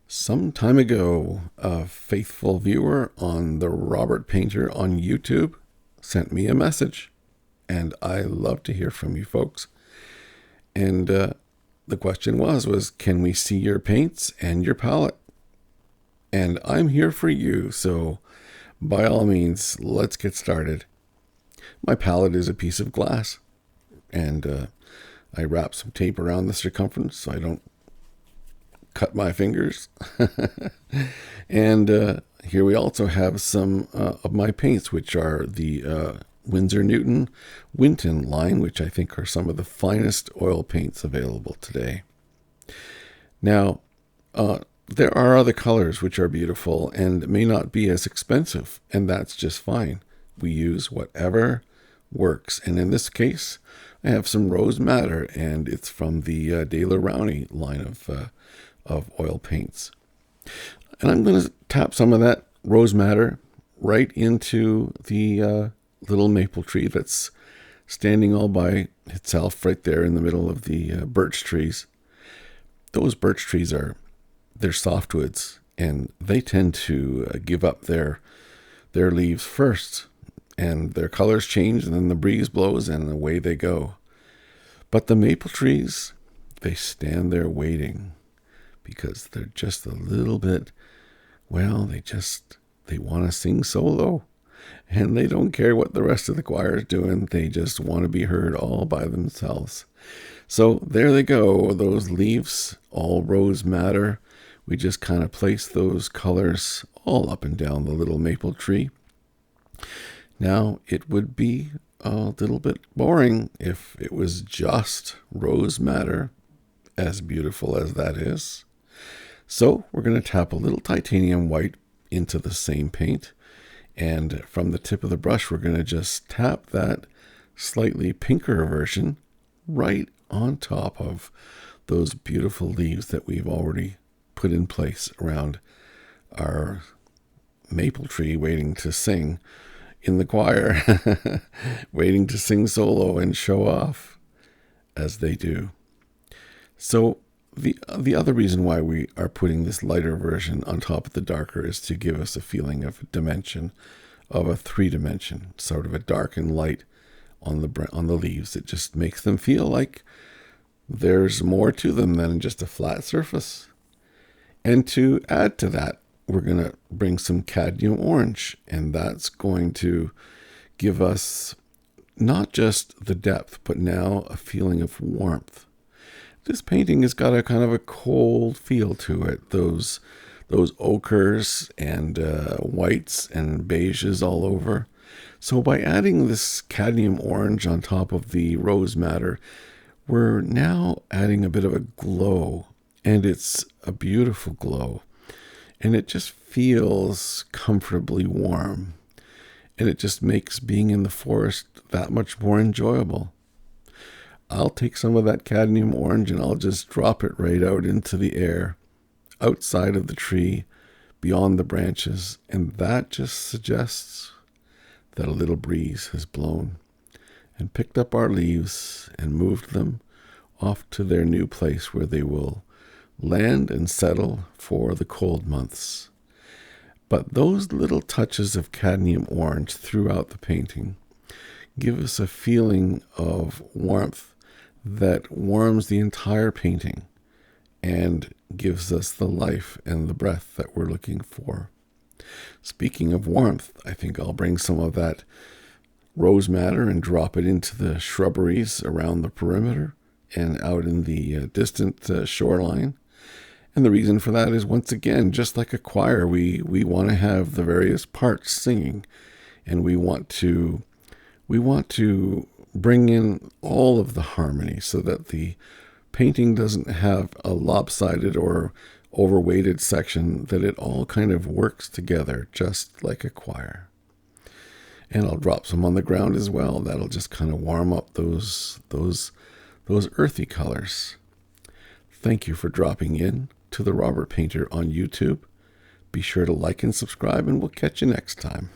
Some time ago, a faithful viewer on the Robert Painter on YouTube sent me a message, and I love to hear from you folks. And the question was, can we see your paints and your palette? And I'm here for you, so by all means, let's get started. My palette is a piece of glass, and I wrap some tape around the circumference so I don't cut my fingers. And here we also have some of my paints, which are the Winsor Newton Winton line, which I think are some of the finest oil paints available today. Now, there are other colors which are beautiful and may not be as expensive, and that's just fine. We use whatever works. And in this case, I have some Rose Madder, and it's from the De La Rowney line of oil paints. And I'm going to tap some of that Rose Madder right into the little maple tree that's standing all by itself right there in the middle of the birch trees. Those birch trees they're softwoods, and they tend to give up their leaves first, and their colors change, and then the breeze blows and away they go. But the maple trees, they stand there waiting, because they're just a little bit, well, they want to sing solo, and they don't care what the rest of the choir is doing. They just want to be heard all by themselves. So there they go, those leaves, all Rose Madder. We just kind of place those colors all up and down the little maple tree. Now, it would be a little bit boring if it was just Rose Madder, as beautiful as that is. So we're going to tap a little titanium white into the same paint. And from the tip of the brush, we're going to just tap that slightly pinker version right on top of those beautiful leaves that we've already put in place around our maple tree, waiting to sing in the choir, waiting to sing solo and show off as they do. So the other reason why we are putting this lighter version on top of the darker is to give us a feeling of dimension, of a 3-dimension, sort of a dark and light on the leaves. It just makes them feel like there's more to them than just a flat surface. And to add to that, we're going to bring some cadmium orange, and that's going to give us not just the depth, but now a feeling of warmth. This painting has got a kind of a cold feel to it. Those ochres and whites and beiges all over. So by adding this cadmium orange on top of the Rose Madder, we're now adding a bit of a glow, and it's a beautiful glow, and it just feels comfortably warm, and it just makes being in the forest that much more enjoyable. I'll take some of that cadmium orange and I'll just drop it right out into the air, outside of the tree, beyond the branches, and that just suggests that a little breeze has blown and picked up our leaves and moved them off to their new place where they will land and settle for the cold months. But those little touches of cadmium orange throughout the painting give us a feeling of warmth that warms the entire painting and gives us the life and the breath that we're looking for. Speaking of warmth, I think I'll bring some of that Rose Madder and drop it into the shrubberies around the perimeter and out in the distant shoreline. And the reason for that is, once again, just like a choir, we want to have the various parts singing, and we want to bring in all of the harmony so that the painting doesn't have a lopsided or overweighted section, that it all kind of works together just like a choir. And I'll drop some on the ground as well. That'll just kind of warm up those earthy colors. Thank you for dropping in to the Robert Painter on YouTube. Be sure to like and subscribe, and we'll catch you next time.